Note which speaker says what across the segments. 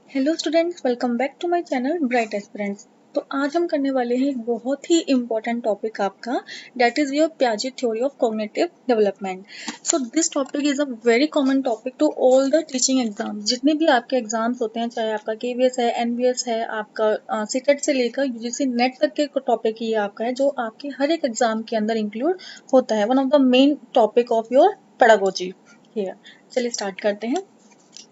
Speaker 1: Hello students, welcome back to my channel bright aspirants. तो आज हम करने वाले हैं एक बहुत ही इम्पोर्टेंट टॉपिक आपका, दैट इज योर पियाजे theory of cognitive development. So this topic is a very common topic to all the teaching exams. जितने भी आपके एग्जाम्स होते हैं, चाहे आपका केवीएस है, एनबीएस है, आपका सीटेट से लेकर यूजीसी नेट तक के टॉपिक ही आपका है, जो आपके हर एक एग्जाम के अंदर इंक्लूड होता है। One of the main topic of your pedagogy here. चलिए स्टार्ट करते हैं।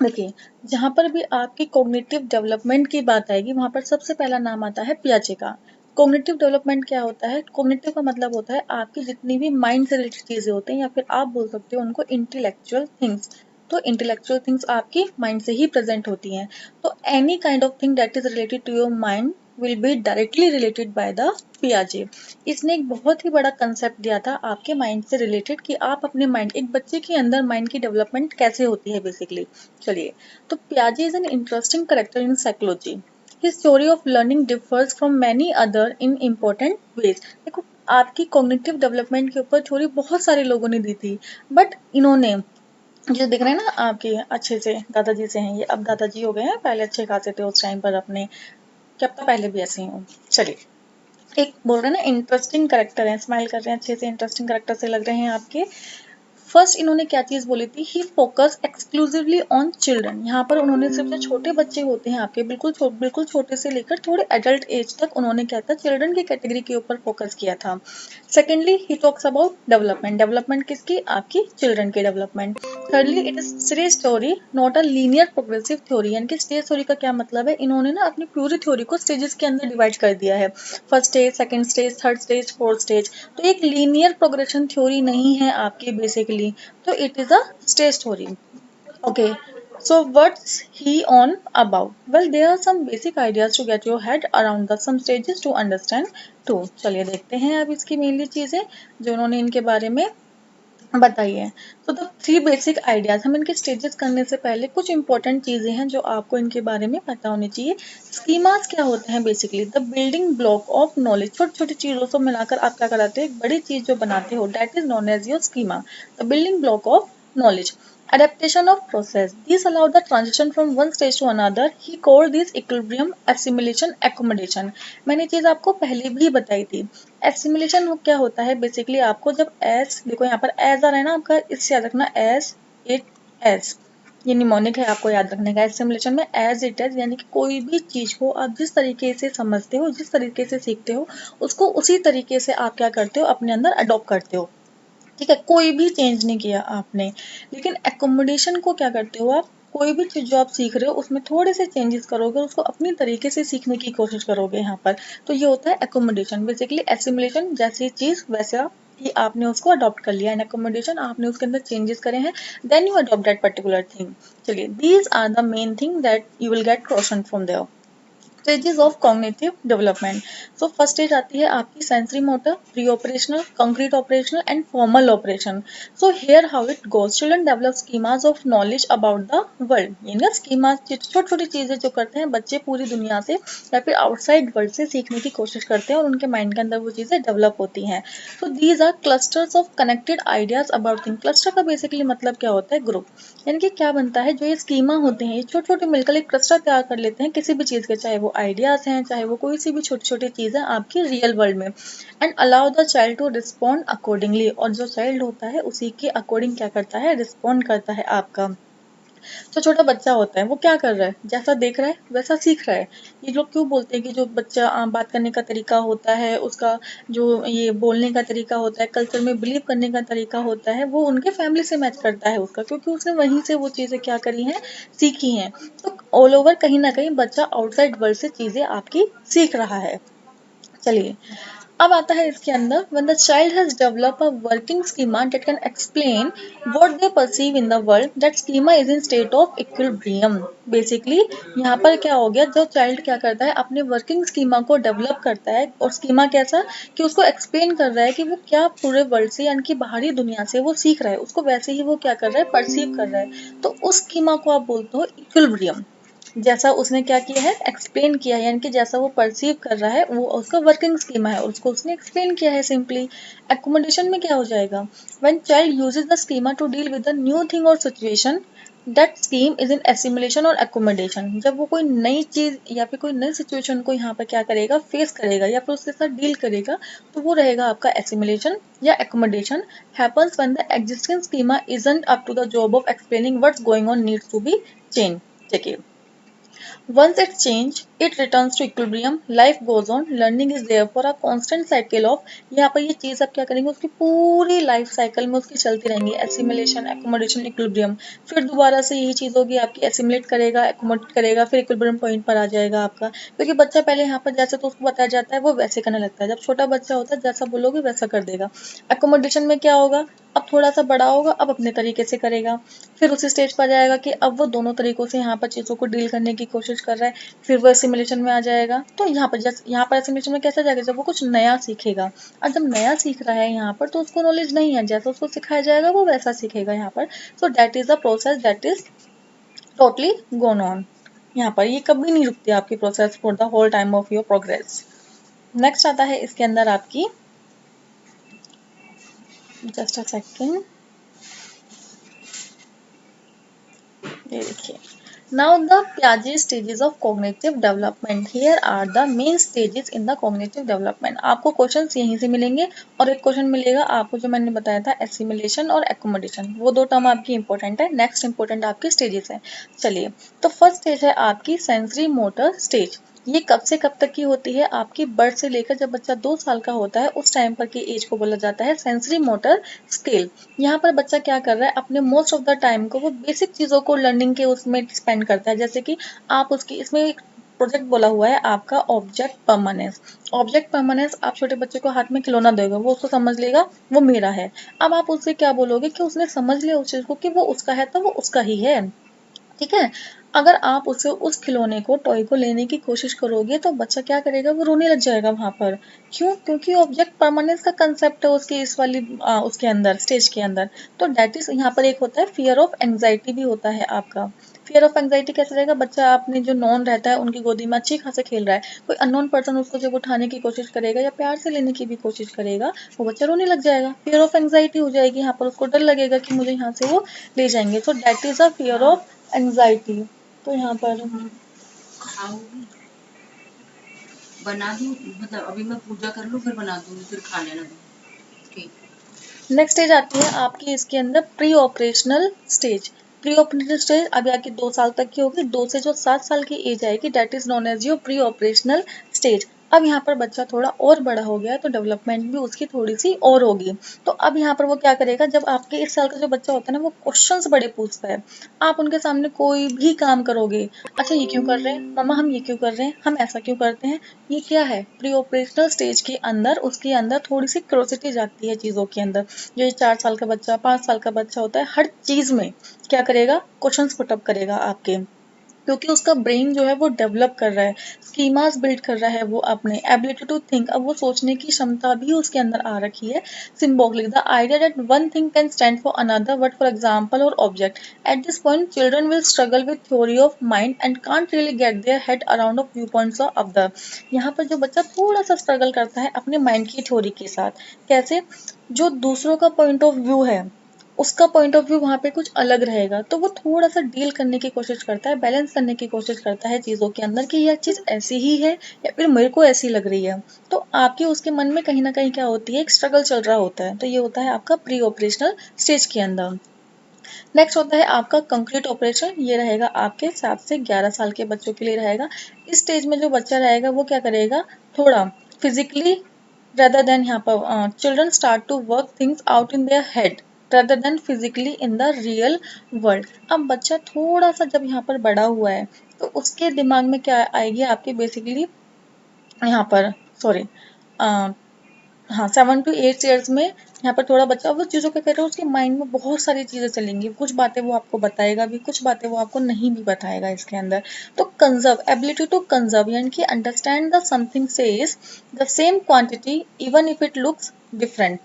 Speaker 1: देखिए, जहाँ पर भी आपकी कॉग्निटिव डेवलपमेंट की बात आएगी, वहाँ पर सबसे पहला नाम आता है पियाजे का। कॉग्निटिव डेवलपमेंट क्या होता है? कॉग्निटिव का मतलब होता है आपकी जितनी भी माइंड से रिलेटेड चीजें होती हैं, या फिर आप बोल सकते हो उनको इंटेलेक्चुअल थिंग्स। तो इंटेलेक्चुअल थिंग्स आपकी माइंड से ही प्रेजेंट होती हैं। तो any kind of thing that is related to your mind will be directly related by the पियाजे। इसने एक बहुत ही बड़ा कंसेप्ट दिया था आपके माइंड से रिलेटेड, कि आप अपने माइंड, एक बच्चे के अंदर माइंड की डेवलपमेंट कैसे होती है बेसिकली। चलिए, तो पियाजे is an interesting character in psychology. His theory of learning differs from many other in important ways. देखो, आपकी कॉग्निटिव डेवलपमेंट के ऊपर थ्योरी बहुत सारे लोगों ने दी थी, बट इन्होंने, जो दिख रहे हैं ना आपके अच्छे से दादाजी से हैं ये, अब दादाजी हो गए हैं, पहले अच्छे खासे थे उस टाइम पर अपने, क्या पता पहले भी ऐसे ही हो। चलिए, एक बोल रहे हैं ना इंटरेस्टिंग करेक्टर है, स्माइल कर रहे हैं अच्छे से, इंटरेस्टिंग करेक्टर से लग रहे हैं आपके। फर्स्ट इन्होंने क्या चीज बोली थी? ही फोकस एक्सक्लूसिवली ऑन चिल्ड्रन। यहाँ पर उन्होंने सिर्फ जो छोटे बच्चे होते हैं आपके, बिल्कुल छोटे से लेकर थोड़े एडल्ट एज तक, उन्होंने क्या था, चिल्ड्रन की कैटेगरी के ऊपर फोकस किया था। Secondly, he talks about development. Development किसकी? आपकी चिल्ड्रन की development. Thirdly, it is stage theory not a linear progressive theory. यानी कि स्टेज थ्योरी का क्या मतलब है? इन्होंने ना अपनी पूरी थ्योरी को स्टेजेस के अंदर डिवाइड कर दिया है। First stage, second stage, third stage, fourth stage. तो एक लीनियर प्रोग्रेशन थ्योरी नहीं है आपकी बेसिकली, तो it is a stage theory. Okay, so what's he on about? Well, there are some basic ideas to get your head around the some stages to understand too. चलिए देखते हैं अब इसकी mainly चीजें जो उन्होंने इनके बारे में बताई है। तो द थ्री बेसिक आइडियाज, हम इनके स्टेजेस करने से पहले कुछ इंपॉर्टेंट चीजें हैं जो आपको इनके बारे में पता होनी चाहिए। स्कीमास क्या होते हैं? Basically the building block of knowledge. छोटी छोटी चीजों को मिलाकर आप क्या कराते हो? एक बड़ी चीज जो बनाते हो, that is known as your schema, the building block of knowledge. Adaptation of process, these allow the transition from one stage to another. He called this equilibrium, assimilation, accommodation. मैंने चीज आपको पहले भी बताई थी। एसिमिलेशन क्या होता है? बेसिकली आपको जब एस, देखो यहाँ पर एज आ रहा है ना आपका, इससे याद रखना एस इट एज, ये निमोनिक है, आपको याद रखने का। एसिमिलेशन में एज इट एज, यानी कि कोई भी चीज को आप जिस तरीके से समझते हो, जिस तरीके से सीखते हो, उसको उसी तरीके से आप क्या करते हो? अपने अंदर अडॉप्ट करते हो। ठीक है, कोई भी चेंज नहीं किया आपने। लेकिन एकोमोडेशन को क्या करते हो आप? कोई भी चीज जो आप सीख रहे हो उसमें थोड़े से चेंजेस करोगे, उसको अपनी तरीके से सीखने की कोशिश करोगे यहाँ पर। तो ये होता है एकोमोडेशन। बेसिकली एसिमुलेशन जैसी चीज वैसा ही आपने उसको अडॉप्ट कर लिया, एंड एकोमोडेशन आपने उसके अंदर चेंजेस करे हैं, then you adopt that particular thing. चलिए, these are the main thing that you will get question from there. Stages of cognitive development. So first stage आती है आपकी sensory motor, pre operational, concrete operational and formal operation. So here how it goes, children develop schemas of knowledge about the world. यानी schemas, छोटी छोटी चीजें जो करते हैं बच्चे पूरी दुनिया से या फिर आउटसाइड वर्ल्ड से सीखने की कोशिश करते हैं, और उनके माइंड के अंदर वो चीजें डेवलप होती हैं। So these are clusters of connected ideas about thing. Cluster का बेसिकली मतलब क्या होता है? ग्रुप। यानी कि क्या बनता है, जो ये स्कीमा होते हैं, ये छोटे छोटे मिलकर एक क्लस्टर तैयार कर लेते हैं किसी भी चीज के, चाहे वो आइडियाज हैं, चाहे वो कोई सी भी छोटी छोटी चीज है आपकी रियल वर्ल्ड में। And allow the child to respond accordingly, और जो चाइल्ड होता है उसी के अकॉर्डिंग क्या करता है? रिस्पॉन्ड करता है आपका। जो छोटा बच्चा होता है वो क्या कर रहा है? जैसा देख रहा है वैसा सीख रहा है। ये लोग क्यों बोलते हैं कि जो बच्चा बात करने का तरीका होता है उसका, जो ये बोलने का तरीका होता है, कल्चर में बिलीव करने का तरीका होता है, वो उनके फैमिली से मैच करता है उसका, क्योंकि उसने वहीं से वो चीजें क्या करी हैं? सीखी हैं। तो ऑल ओवर कहीं ना कहीं बच्चा आउटसाइड वर्ल्ड से चीजें आपकी सीख रहा है। चलिए, अब आता है इसके अंदर, when the child has developed a working schema that can explain what they perceive in the world, that schema is in state of equilibrium. Basically यहाँ पर क्या हो गया, जो चाइल्ड क्या करता है? अपने वर्किंग स्कीमा को डेवलप करता है, और स्कीमा कैसा? कि उसको एक्सप्लेन कर रहा है कि वो क्या पूरे वर्ल्ड से, यानी कि बाहरी दुनिया से वो सीख रहा है, उसको वैसे ही वो क्या कर रहा है? परसीव कर रहा है। तो उस स्कीमा को आप बोलते हो इक्विलिब्रियम। जैसा उसने क्या किया है? एक्सप्लेन किया है, यानी कि जैसा वो परसीव कर रहा है वो उसका वर्किंग स्कीमा है, उसको उसने एक्सप्लेन किया है सिंपली। एकोमोडेशन में क्या हो जाएगा? When child uses the schema to deal with the new thing और situation, that scheme is in assimilation और एकोमोडेशन। जब वो कोई नई चीज या फिर कोई नई सिचुएशन को यहाँ पर क्या करेगा, फेस करेगा या फिर उसके साथ डील करेगा, तो वो रहेगा आपका एसिमुलेशन या accommodation. Happens when the existing schema isn't up to the job of explaining what's going on needs to be change. देखिए, once it's changed, it returns to equilibrium. Life goes on. Learning is therefore a constant cycle of, यहाँ पर ये चीज आप क्या करेंगे, उसकी पूरी लाइफ साइकिल में उसकी चलती रहेंगी, एसिमुलेशन, एकोमोडेशन, इक्विलिब्रियम। फिर दोबारा से यही चीज होगी आपकी, एसिमुलेट करेगा, एकोमोडेट करेगा, फिर इक्विलिब्रियम पॉइंट पर आ जाएगा आपका। क्योंकि बच्चा पहले यहाँ पर जैसे तो उसको बताया जाता है वो वैसे करने लगता है। जब छोटा बच्चा होता है जैसा बोलोगे वैसा कर देगा। एकोमोडेशन में क्या होगा, अब थोड़ा सा बड़ा होगा, अब अपने तरीके से करेगा। फिर उसी स्टेज पर जाएगा कि अब वो दोनों तरीकों से यहाँ पर चीज़ों को डील करने की कोशिश कर रहा है। फिर वो सिमुलेशन में आ जाएगा। तो यहाँ पर सिमुलेशन में कैसा जाएगा, जब वो कुछ नया सीखेगा। और जब नया सीख रहा है यहाँ पर तो उसको नॉलेज नहीं है, जैसा उसको सिखाया जाएगा वो वैसा सीखेगा यहाँ पर। So that is the process that is totally gone on. यहाँ पर ये कभी नहीं रुकती आपकी process for the whole time of your progress. Next आता है इसके अंदर आपकी, जस्ट अ सेकेंड, ये देखिए, now the Piaget stages of cognitive development. Here are the main stages in the cognitive development. आपको क्वेश्चंस यहीं से मिलेंगे और एक क्वेश्चन मिलेगा आपको जो मैंने बताया था एसिमुलेशन और एकोमोडेशन, वो दो टर्म आपकी इंपॉर्टेंट है। नेक्स्ट इंपॉर्टेंट आपकी स्टेजेस है। चलिए, तो फर्स्ट स्टेज है आपकी सेंसरी मोटर स्टेज। ये कब से कब तक की होती है, आपकी बर्थ से लेकर जब बच्चा 2 साल का होता है उस टाइम पर की एज को बोला जाता है सेंसरी मोटर स्किल। यहाँ पर बच्चा क्या कर रहा है, अपने मोस्ट ऑफ द टाइम को वो बेसिक चीज़ों को लर्निंग के उसमें स्पेंड करता है। जैसे कि आप उसकी इसमें एक प्रोजेक्ट बोला हुआ है आपका ऑब्जेक्ट परमानेंस। ऑब्जेक्ट परमानेंस, आप छोटे बच्चे को हाथ में खिलौना दोगे, वो उसको समझ लेगा वो मेरा है। अब आप उससे क्या बोलोगे कि उसने समझ लिया उस चीज़ को कि वो उसका है तो वो उसका ही है। ठीक है। अगर आप उससे उस खिलौने को, टॉय को लेने की कोशिश करोगे तो बच्चा क्या करेगा, वो रोने लग जाएगा वहां पर। क्यों? क्योंकि ऑब्जेक्ट परमानेंस का कंसेप्ट है उसकी इस वाली उसके अंदर, स्टेज के अंदर। तो डेट इज, यहाँ पर एक होता है फियर ऑफ एंग्जाइटी भी होता है आपका। फियर ऑफ एंग्जाइटी कैसे रहेगा, बच्चा आपने जो नॉन रहता है उनकी गोदी में अच्छी खासे खेल रहा है, कोई अननोन पर्सन उसको जब उठाने की कोशिश करेगा या प्यार से लेने की भी कोशिश करेगा, वो बच्चा रोने लग जाएगा। फियर ऑफ एंग्जाइटी हो जाएगी यहाँ पर, उसको डर लगेगा कि मुझे यहाँ से वो ले जाएंगे। तो that is a fear of anxiety. तो यहाँ पर बना दूं, मतलब अभी मैं पूजा कर लूं फिर बना दूंगी फिर खा लेना तुम। नेक्स्ट स्टेज आती है आपकी इसके अंदर pre operational stage. Pre operational stage अभी आपकी 2 साल तक की होगी, 2 से जो 7 साल की एज आएगी that is known as your pre operational stage. अब यहाँ पर बच्चा थोड़ा और बड़ा हो गया तो डेवलपमेंट भी उसकी थोड़ी सी और होगी। तो अब यहाँ पर वो क्या करेगा, जब आपके इस साल का जो बच्चा होता है ना वो क्वेश्चंस बड़े पूछता है। आप उनके सामने कोई भी काम करोगे, अच्छा ये क्यों कर रहे हैं मम्मा, हम ये क्यों कर रहे हैं, हम ऐसा क्यों करते हैं, ये क्या है। प्री ऑपरेशनल स्टेज के अंदर उसके अंदर थोड़ी सी क्यूरोसिटी जाती है चीज़ों के अंदर। जो ये 4 साल का बच्चा, 5 साल का बच्चा होता है, हर चीज़ में क्या करेगा, क्वेश्चंस पुटअप करेगा आपके। क्योंकि उसका ब्रेन जो है वो डेवलप कर रहा है, स्कीमास बिल्ड कर रहा है वो अपने, एबिलिटी टू थिंक, अब वो सोचने की क्षमता भी उसके अंदर आ रखी है। Symbolic, the idea that one thing can stand for another but for example और object. At this point children will struggle with theory of mind and can't really get their head around of view points of the. यहाँ पर जो बच्चा थोड़ा सा struggle करता है अपने माइंड की थ्योरी के साथ। कैसे? जो दूसरों का पॉइंट ऑफ व्यू है उसका पॉइंट ऑफ व्यू वहाँ पे कुछ अलग रहेगा, तो वो थोड़ा सा डील करने की कोशिश करता है, बैलेंस करने की कोशिश करता है चीज़ों के अंदर कि यह चीज़ ऐसी ही है या फिर मेरे को ऐसी लग रही है। तो आपके उसके मन में कहीं ना कहीं क्या होती है, एक स्ट्रगल चल रहा होता है। तो ये होता है आपका प्री ऑपरेशनल स्टेज के अंदर। नेक्स्ट होता है आपका कंक्रीट ऑपरेशन। ये रहेगा आपके 7 से 11 साल के बच्चों के लिए रहेगा। इस स्टेज में जो बच्चा रहेगा वो क्या करेगा, थोड़ा फिजिकली rather than यहाँ पर children start to work things out in their head rather than physically in the real world। अब बच्चा थोड़ा सा जब यहाँ पर बड़ा हुआ है तो उसके दिमाग में क्या आएगी आपके, बेसिकली यहाँ पर सॉरी हाँ 7 to 8 ईयर्स में यहाँ पर थोड़ा बच्चा वो चीज़ों क्या कर रहा है, उसके माइंड में बहुत सारी चीज़ें चलेंगी, कुछ बातें वो आपको बताएगा भी, कुछ बातें वो आपको नहीं भी बताएगा इसके अंदर। तो कंजर्व, एबिलिटी टू कंजर्व यानी कि understand the something says the same quantity even if it looks different.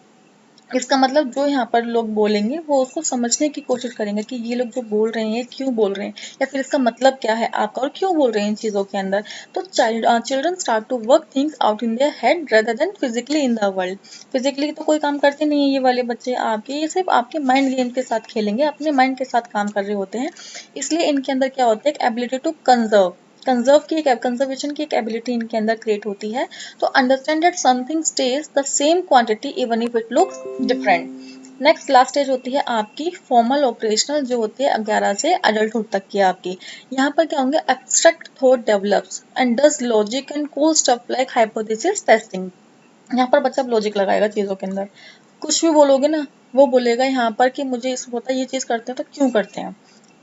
Speaker 1: इसका मतलब जो यहाँ पर लोग बोलेंगे वो उसको समझने की कोशिश करेंगे कि ये लोग जो बोल रहे हैं क्यों बोल रहे हैं, या फिर इसका मतलब क्या है आपका और क्यों बोल रहे हैं इन चीज़ों के अंदर। तो children start to work things out in their head rather than physically in the world. Physically तो कोई काम करते नहीं है ये वाले बच्चे आपके, ये सिर्फ आपके माइंड गेम के साथ खेलेंगे, अपने माइंड के साथ काम कर रहे होते हैं। इसलिए इनके अंदर क्या होता है, एक एबिलिटी टू कंजर्वेशन की एक एबिलिटी इनके अंदर क्रिएट होती है। तो understand that something stage the same quantity even if it looks different. Next last stage होती है आपकी फॉर्मल ऑपरेशनल, जो होती है 11 से अडल्टहुड तक की आपकी। यहाँ पर क्या होंगे, abstract thought develops and does logic and cool stuff like hypothesis testing. यहाँ पर बच्चा लॉजिक लगाएगा चीजों के अंदर, कुछ भी बोलोगे ना वो बोलेगा यहाँ पर कि मुझे इस होता है ये चीज करते हैं तो क्यों करते हैं,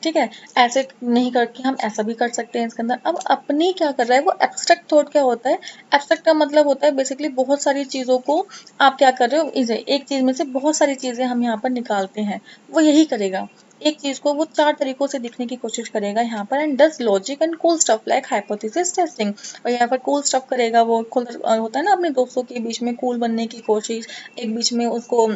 Speaker 1: ठीक है, ऐसे नहीं करके हम ऐसा भी कर सकते हैं इसके अंदर। अब अपनी क्या कर रहा है वो एब्स्ट्रैक्ट थॉट। क्या होता है एब्स्ट्रैक्ट का मतलब होता है बेसिकली बहुत सारी चीजों को आप क्या कर रहे हो, इसे एक चीज में से बहुत सारी चीजें हम यहाँ पर निकालते हैं, वो यही करेगा। एक चीज को वो चार तरीकों से दिखने की कोशिश करेगा यहाँ पर, and does logic and cool stuff like hypothesis testing. और यहाँ पर कूल स्टफ करेगा वो होता है ना अपने दोस्तों के बीच में कूल बनने की कोशिश, एक बीच में उसको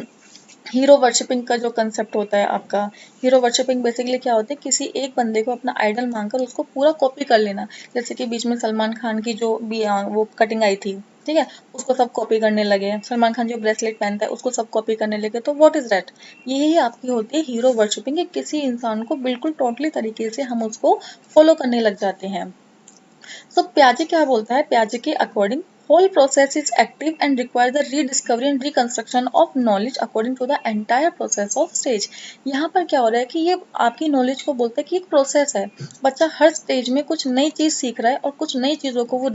Speaker 1: हीरो वर्शिपिंग का जो कंसेप्ट होता है आपका। हीरो वर्शिपिंग बेसिकली क्या होता है, किसी एक बंदे को अपना आइडल मानकर उसको पूरा कॉपी कर लेना। जैसे कि बीच में सलमान खान की जो भी वो कटिंग आई थी, ठीक है, उसको सब कॉपी करने लगे। सलमान खान जो ब्रेसलेट पहनता है उसको सब कॉपी करने लगे। तो व्हाट इज दैट, यही आपकी होती है हीरो वर्शिपिंग, किसी इंसान को बिल्कुल टोटली तरीके से हम उसको फॉलो करने लग जाते हैं। सो प्याजे क्या बोलता है, प्याजे के according whole process is active and requires the rediscovery and reconstruction of knowledge according to the entire process of stage। यहाँ पर क्या हो रहा है कि ये आपकी नॉलेज को बोलता है कि एक प्रोसेस है, बच्चा हर स्टेज में कुछ नई चीज सीख रहा है और कुछ नई चीजों को वो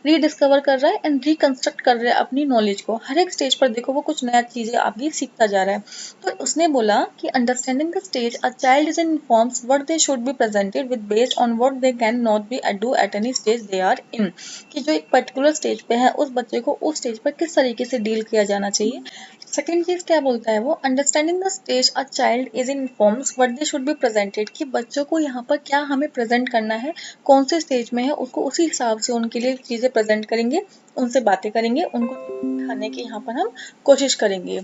Speaker 1: रीडिस्कवर कर रहा है एंड रिकंस्ट्रक्ट कर रहा है अपनी नॉलेज को। हर एक स्टेज पर देखो वो कुछ नया चीजें आपकी सीखता जा रहा है। तो उसने बोला कि understanding the stage a child is informs what they should be presented with based on what they can not be do at any stage they are in. कि जो एक पर्टिकुलर स्टेज पे है उस बच्चे को उस स्टेज पर किस तरीके से डील किया जाना चाहिए। सेकेंड चीज क्या बोलता है वो, understanding the stage a child is informs what they should be presented. कि बच्चों को यहाँ पर क्या हमें प्रेजेंट करना है, कौन से स्टेज में है उसको उसी हिसाब से उनके लिए चीजें प्रेजेंट करेंगे, उनसे बातें करेंगे, उनको खाने की यहाँ पर हम कोशिश करेंगे।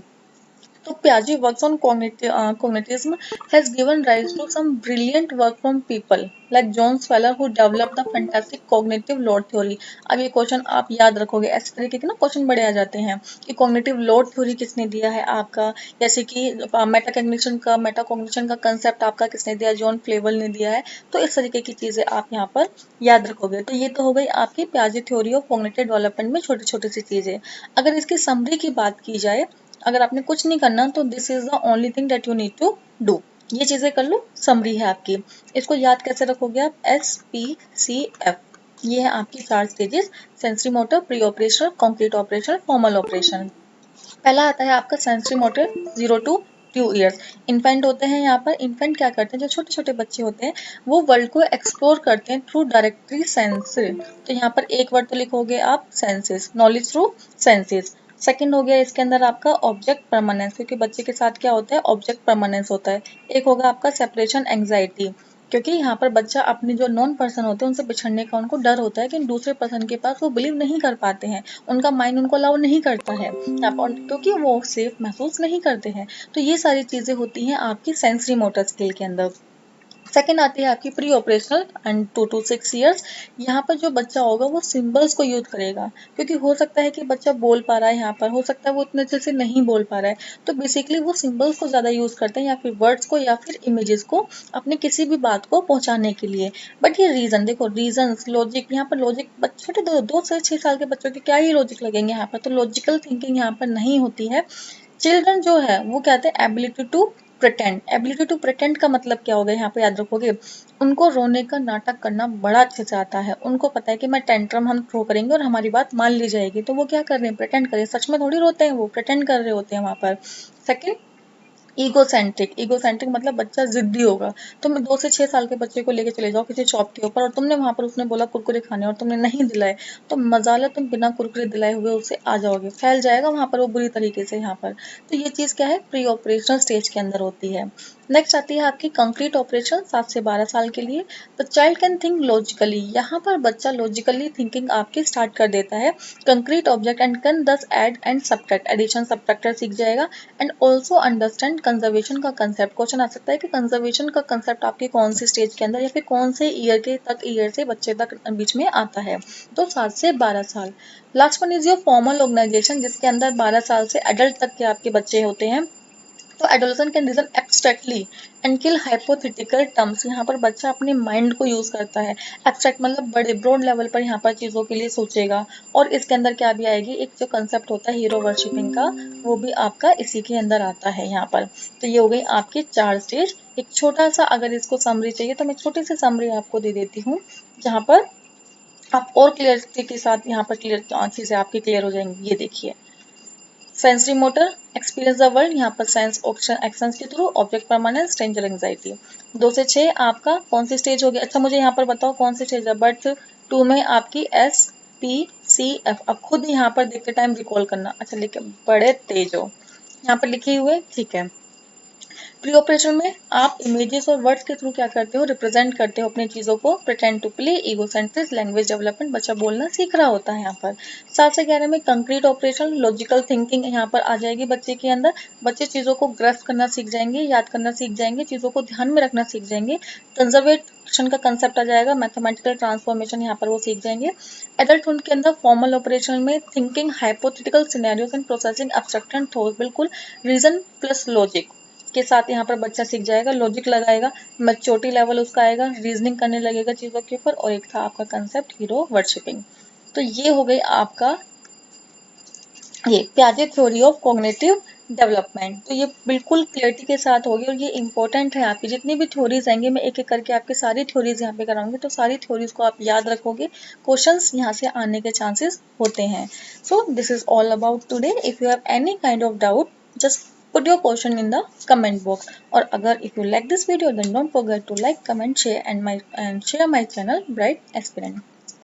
Speaker 1: So Piaget works on cognitism has given rise to some brilliant work from people like John Sweller who developed the fantastic cognitive load theory। अब ये क्वेश्चन आप याद रखोगे, ऐसे तरीके के ना क्वेश्चन बड़े आ जाते हैं कि कॉग्निटिव लोड थ्योरी किसने दिया है आपका, जैसे कि मेटा कॉग्निशन का कंसेप्ट आपका किसने दिया, जॉन फ्लेवल ने दिया है। तो इस तरीके की चीजें आप यहाँ पर याद रखोगे। तो ये तो हो गई आपकी प्याजे थ्योरी ऑफ कॉग्निटिव डेवलपमेंट में छोटी छोटी सी चीजें। अगर इसकी समरी की बात की जाए, अगर आपने कुछ नहीं करना तो this is the only thing that you need to do, ये चीजें कर लो, समरी है आपकी। इसको याद कैसे रखोगे आप, SPCF। ये है आपकी 4 stages, sensory motor, pre operational, concrete operation, formal operation. पहला आता है आपका sensory motor 0 to 2 years. Infant होते हैं यहाँ पर, इन्फेंट क्या करते हैं, जो छोटे छोटे बच्चे होते हैं वो वर्ल्ड को एक्सप्लोर करते हैं थ्रू डायरेक्टरी सेंसरी। तो यहाँ पर एक वर्ड तो लिखोगे आप senses, knowledge through senses. Second हो गया इसके अंदर आपका ऑब्जेक्ट परमानेंस, क्योंकि बच्चे के साथ क्या होता है ऑब्जेक्ट परमानेंस होता है। एक होगा आपका सेपरेशन एंग्जाइटी, क्योंकि यहाँ पर बच्चा अपने जो नॉन पर्सन होते हैं उनसे बिछड़ने का उनको डर होता है कि दूसरे पर्सन के पास वो बिलीव नहीं कर पाते हैं, उनका माइंड उनको अलाउ नहीं करता है यहाँ पर, क्योंकि वो सेफ महसूस नहीं करते हैं। तो ये सारी चीजें होती हैं आपकी सेंसरी मोटर स्किल के अंदर। सेकंड आती है आपकी pre operational and 2 to 6 years. यहाँ पर जो बच्चा होगा वो सिंबल्स को यूज करेगा, क्योंकि हो सकता है कि बच्चा बोल पा रहा है, यहाँ पर हो सकता है वो उतने अच्छे से नहीं बोल पा रहा है। तो बेसिकली वो सिंबल्स को ज्यादा यूज करते हैं या फिर वर्ड्स को या फिर इमेजेस को अपने किसी भी बात को पहुंचाने के लिए। बट ये रीजन देखो, रीजन लॉजिक, यहाँ पर लॉजिक छोटे 2 से 6 साल के बच्चों के क्या ही लॉजिक लगेंगे यहाँ पर, तो लॉजिकल थिंकिंग यहाँ पर नहीं होती है। चिल्ड्रन जो है वो कहते हैं ability to pretend. Ability to pretend का मतलब क्या होगा यहाँ पे याद रखोगे, उनको रोने का नाटक करना बड़ा अच्छे से आता है। उनको पता है कि मैं टेंट्रम हम थ्रो करेंगे और हमारी बात मान ली जाएगी, तो वो क्या कर रहे हैं, प्रिटेंड कर रहे हैं, सच में थोड़ी रोते हैं, वो प्रिटेंड कर रहे होते हैं वहां पर। Second, egocentric. ईगोसेंट्रिक मतलब बच्चा जिद्दी होगा। तुम 2 से 6 साल के बच्चे को लेके चले जाओ किसी शॉप के ऊपर और तुमने वहां पर, उसने बोला कुरकुरे खाने और तुमने नहीं दिलाए, तो मजाल तुम बिना कुरकुरे दिलाए हुए उससे आ जाओगे, फैल जाएगा वहां पर वो बुरी तरीके से यहाँ पर। तो ये चीज क्या है, प्री ऑपरेशनल स्टेज के अंदर होती है। नेक्स्ट आती है आपकी कंक्रीट ऑपरेशन 7 से 12 साल के लिए। The child can think logically, यहाँ पर बच्चा लॉजिकली थिंकिंग आपकी स्टार्ट कर देता है concrete object and can thus add and subtract, addition subtractor सीख जाएगा एंड ऑल्सो अंडरस्टैंड कंजर्वेशन का कंसेप्ट। क्वेश्चन आ सकता है कि कंजर्वेशन का कंसेप्ट आपके कौन सी स्टेज के अंदर या फिर कौन से ईयर से बच्चे तक बीच में आता है। तो 7 से 12 साल। Last one is your formal organisation, जिसके अंदर 12 साल से एडल्ट तक के आपके बच्चे होते हैं। तो adolescent can reason abstractly and kill hypothetical terms, यहाँ पर बच्चा अपने माइंड को यूज करता है। एब्स्ट्रैक्ट मतलब बड़े ब्रॉड लेवल पर यहाँ पर चीजों के लिए सोचेगा। और इसके अंदर क्या भी आएगी, एक जो कंसेप्ट होता है हीरो वर्शिपिंग का, वो भी आपका इसी के अंदर आता है यहाँ पर। तो ये हो गई आपकी 4 स्टेज। एक छोटा सा अगर इसको समरी चाहिए तो मैं छोटी सी समरी आपको दे देती हूँ, जहाँ पर आप और क्लियरिटी के साथ यहाँ पर क्लियर चीजें आपकी क्लियर हो जाएंगी। ये देखिए, sensory motor experience the world, यहाँ पर साइंस एक्शंस के through, object permanence, danger anxiety. 2 से 6 आपका कौन सी स्टेज होगी? अच्छा मुझे यहाँ पर बताओ कौन सी स्टेज है। बर्थ 2 में आपकी SPCF, अब खुद यहाँ पर देखते टाइम रिकॉल करना। अच्छा लिखे बड़े तेज हो, यहाँ पर लिखे हुए, ठीक है। प्री ऑपरेशन में आप इमेजेस और वर्ड्स के थ्रू क्या करते हो, रिप्रेजेंट करते हो अपनी चीजों को। Pretend to play, egocentric, language development, बच्चा बोलना सीख रहा होता है यहाँ पर। 7 से 11 में कंक्रीट ऑपरेशन, लॉजिकल थिंकिंग यहाँ पर आ जाएगी बच्चे के अंदर। बच्चे चीजों को ग्रस्प करना सीख जाएंगे, याद करना सीख जाएंगे, चीजों को ध्यान में रखना सीख जाएंगे। कंजर्वेशन का कंसेप्ट आ जाएगा, मैथमेटिकल ट्रांसफॉर्मेशन यहाँ पर वो सीख जाएंगे। एडल्टहुड के अंदर फॉर्मल ऑपरेशन में thinking, hypothetical scenarios and processing abstract and thought, बिल्कुल रीजन प्लस लॉजिक के साथ यहाँ पर बच्चा सीख जाएगा, लॉजिक लगाएगा, मैच्योरिटी लेवल उसका आएगा, रीजनिंग करने लगेगा चीजों के ऊपर। और एक था आपका कंसेप्ट हीरो वर्शिपिंग। तो ये हो गई आपका ये पियाजे थ्योरी ऑफ कॉग्निटिव डेवलपमेंट। तो ये बिल्कुल क्लियरिटी के साथ होगी और ये इंपॉर्टेंट है। आपकी जितनी भी थ्योरीज आएंगे, मैं एक एक करके आपकी सारी थ्योरीज यहाँ पे कराऊंगी, तो सारी थ्योरीज को आप याद रखोगे, क्वेश्चंस यहाँ से आने के चांसेस होते हैं। So this is all about today. If you have any kind of doubt, just put your question in the comment box. और अगर if you like this video, then don't forget to like, comment, share and share my channel Bright Aspirant.